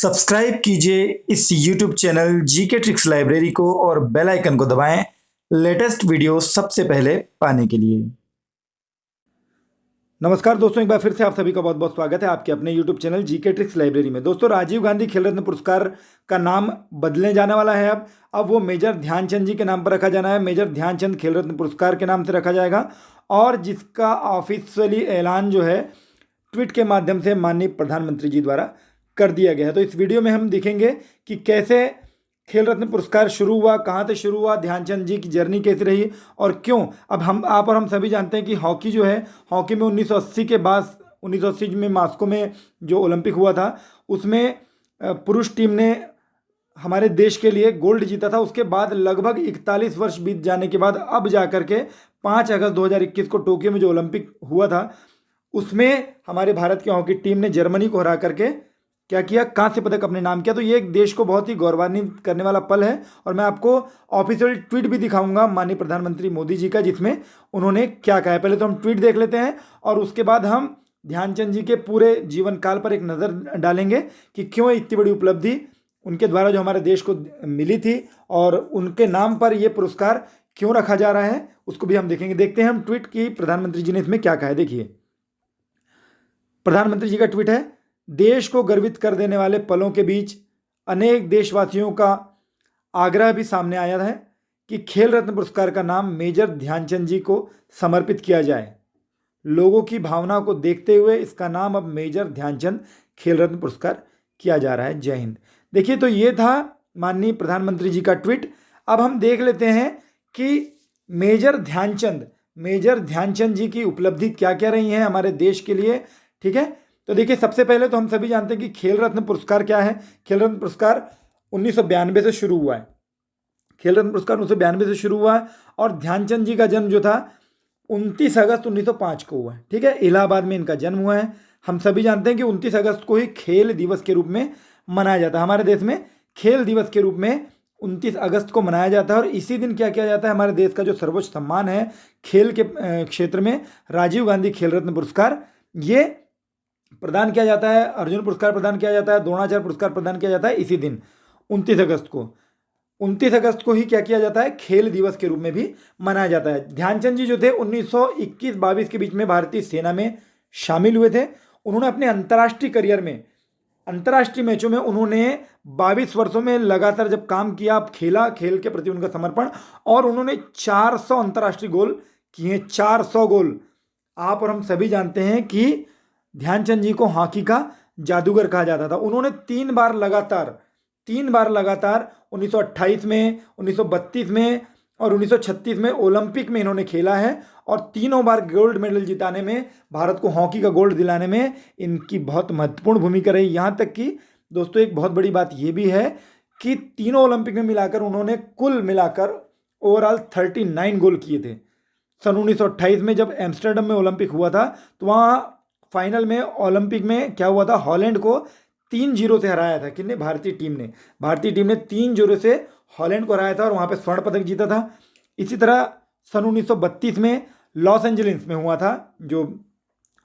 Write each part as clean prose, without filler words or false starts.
Subscribe कीजिए इस YouTube channel GK tricks library को और बेल आइकन को दबाएं लेटेस्ट वीडियो सबसे पहले पाने के लिए। नमस्कार दोस्तों, एक बार फिर से आप सभी का बहुत बहुत स्वागत है आपके अपने YouTube channel GK tricks library में। दोस्तों, राजीव गांधी खेल रत्न पुरस्कार का नाम बदलने जाने वाला है। अब वो मेजर ध्यानचंद जी के नाम पर रखा जाना है। मेजर ध्यानचंद खेल रत्न पुरस्कार के नाम से रखा जाएगा और जिसका ऑफिशियली ऐलान जो है ट्वीट के माध्यम से माननीय प्रधानमंत्री जी द्वारा कर दिया गया है। तो इस वीडियो में हम देखेंगे कि कैसे खेल रत्न पुरस्कार शुरू हुआ, कहाँ से शुरू हुआ, ध्यानचंद जी की जर्नी कैसी रही और क्यों। अब आप और हम सभी जानते हैं कि हॉकी जो है, हॉकी में 1980 के बाद 1980 में मॉस्को में जो ओलंपिक हुआ था उसमें पुरुष टीम ने हमारे देश के लिए गोल्ड जीता था। उसके बाद लगभग 41 वर्ष बीत जाने के बाद अब जा कर के 5 अगस्त 2021 को टोक्यो में जो ओलंपिक हुआ था उसमें हमारे भारत की हॉकी टीम ने जर्मनी को हरा करके क्या किया, कांस्य पदक अपने नाम किया। तो ये एक देश को बहुत ही गौरवान्वित करने वाला पल है और मैं आपको ऑफिशियल ट्वीट भी दिखाऊंगा माननीय प्रधानमंत्री मोदी जी का, जिसमें उन्होंने क्या कहा है। पहले तो हम ट्वीट देख लेते हैं और उसके बाद हम ध्यानचंद जी के पूरे जीवन काल पर एक नज़र डालेंगे कि क्यों इतनी बड़ी उपलब्धि उनके द्वारा जो हमारे देश को मिली थी और उनके नाम पर यह पुरस्कार क्यों रखा जा रहा है उसको भी हम देखेंगे। देखते हैं हम ट्वीट की प्रधानमंत्री जी ने इसमें क्या कहा है। देखिए, प्रधानमंत्री जी का ट्वीट है, देश को गर्वित कर देने वाले पलों के बीच अनेक देशवासियों का आग्रह भी सामने आया है कि खेल रत्न पुरस्कार का नाम मेजर ध्यानचंद जी को समर्पित किया जाए। लोगों की भावना को देखते हुए इसका नाम अब मेजर ध्यानचंद खेल रत्न पुरस्कार किया जा रहा है। जय हिंद। देखिए, तो ये था माननीय प्रधानमंत्री जी का ट्वीट। अब हम देख लेते हैं कि मेजर ध्यानचंद जी की उपलब्धि क्या क्या रही है हमारे देश के लिए। ठीक है, तो देखिए, सबसे पहले तो हम सभी जानते हैं कि खेल रत्न पुरस्कार क्या है। खेल रत्न पुरस्कार 1992 से शुरू हुआ है। खेल रत्न पुरस्कार 1992 से शुरू हुआ है और ध्यानचंद जी का जन्म जो था 29 अगस्त 1905 को हुआ है। ठीक है, इलाहाबाद में इनका जन्म हुआ है। हम सभी जानते हैं कि 29 अगस्त को ही खेल दिवस के रूप में मनाया जाता है। हमारे देश में खेल दिवस के रूप में 29 अगस्त को मनाया जाता है और इसी दिन क्या किया जाता है, हमारे देश का जो सर्वोच्च सम्मान है खेल के क्षेत्र में, राजीव गांधी खेल रत्न पुरस्कार, ये प्रदान किया जाता है। अर्जुन पुरस्कार प्रदान किया जाता है, द्रोणाचार्य पुरस्कार प्रदान किया जाता है इसी दिन 29 अगस्त को। 29 अगस्त को ही क्या किया जाता है, खेल दिवस के रूप में भी मनाया जाता है। ध्यानचंद जी जो थे 1921-22 के बीच में भारतीय सेना में शामिल हुए थे। उन्होंने अपने अंतर्राष्ट्रीय करियर में, अंतर्राष्ट्रीय मैचों में उन्होंने 22 वर्षों में लगातार जब काम किया, खेला, खेल के प्रति उनका समर्पण, और उन्होंने 400 अंतर्राष्ट्रीय गोल किए। 400 गोल। आप और हम सभी जानते हैं कि ध्यानचंद जी को हॉकी का जादूगर कहा जाता था। उन्होंने 3 बार लगातार 1928 में, 1932 में और 1936 में ओलंपिक में इन्होंने खेला है और तीनों बार गोल्ड मेडल जिताने में, भारत को हॉकी का गोल्ड दिलाने में इनकी बहुत महत्वपूर्ण भूमिका रही। यहाँ तक कि दोस्तों, एक बहुत बड़ी बात ये भी है कि तीनों ओलंपिक में मिलाकर उन्होंने कुल मिलाकर ओवरऑल 39 गोल किए थे। सन 1928 में जब एम्स्टर्डम में ओलंपिक हुआ था तो वहाँ फाइनल में ओलंपिक में क्या हुआ था, हॉलैंड को 3-0 से हराया था। किसने? भारतीय टीम ने 3-0 से हॉलैंड को हराया था और वहाँ पे स्वर्ण पदक जीता था। इसी तरह सन 1932 में लॉस एंजलिस में हुआ था जो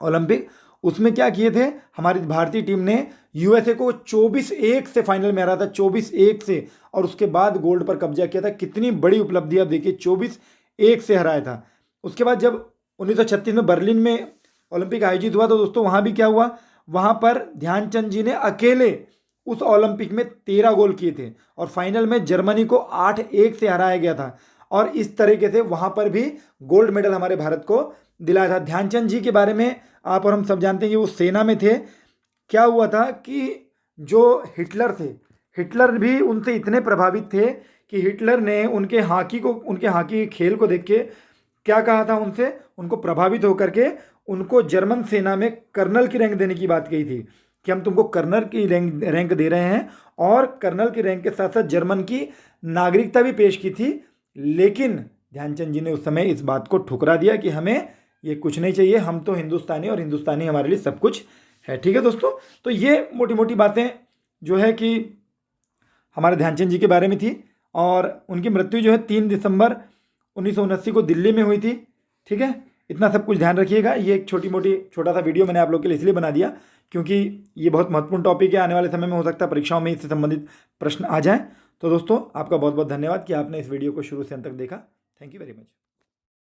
ओलंपिक, उसमें क्या किए थे, हमारी भारतीय टीम ने यूएसए को 24-1 से फाइनल में हराया था, 24-1 से, और उसके बाद गोल्ड पर कब्जा किया था। कितनी बड़ी उपलब्धि आप देखिए, 24-1 से हराया था। उसके बाद जब 1936 में बर्लिन में ओलंपिक आयोजित हुआ तो दोस्तों वहाँ भी क्या हुआ, वहाँ पर ध्यानचंद जी ने अकेले उस ओलंपिक में 13 गोल किए थे और फाइनल में जर्मनी को 8-1 से हराया गया था और इस तरीके से वहाँ पर भी गोल्ड मेडल हमारे भारत को दिलाया था। ध्यानचंद जी के बारे में आप और हम सब जानते हैं कि वो सेना में थे। क्या हुआ था कि जो हिटलर भी उनसे इतने प्रभावित थे कि हिटलर ने उनके हॉकी खेल को देख के क्या कहा था, उनको प्रभावित होकर के उनको जर्मन सेना में कर्नल की रैंक देने की बात कही थी कि हम तुमको कर्नल की रैंक दे रहे हैं, और कर्नल की रैंक के साथ साथ जर्मन की नागरिकता भी पेश की थी। लेकिन ध्यानचंद जी ने उस समय इस बात को ठुकरा दिया कि हमें ये कुछ नहीं चाहिए, हम तो हिंदुस्तानी और हिंदुस्तानी हमारे लिए सब कुछ है। ठीक है दोस्तों, तो ये मोटी मोटी बातें जो है कि हमारे ध्यानचंद जी के बारे में थी और उनकी मृत्यु जो है 3 दिसंबर 1979 को दिल्ली में हुई थी। ठीक है, इतना सब कुछ ध्यान रखिएगा। ये एक छोटा सा वीडियो मैंने आप लोग के लिए इसलिए बना दिया क्योंकि ये बहुत महत्वपूर्ण टॉपिक है। आने वाले समय में हो सकता है परीक्षाओं में इससे संबंधित प्रश्न आ जाएं। तो दोस्तों, आपका बहुत बहुत धन्यवाद कि आपने इस वीडियो को शुरू से अंत तक देखा। Thank you very much.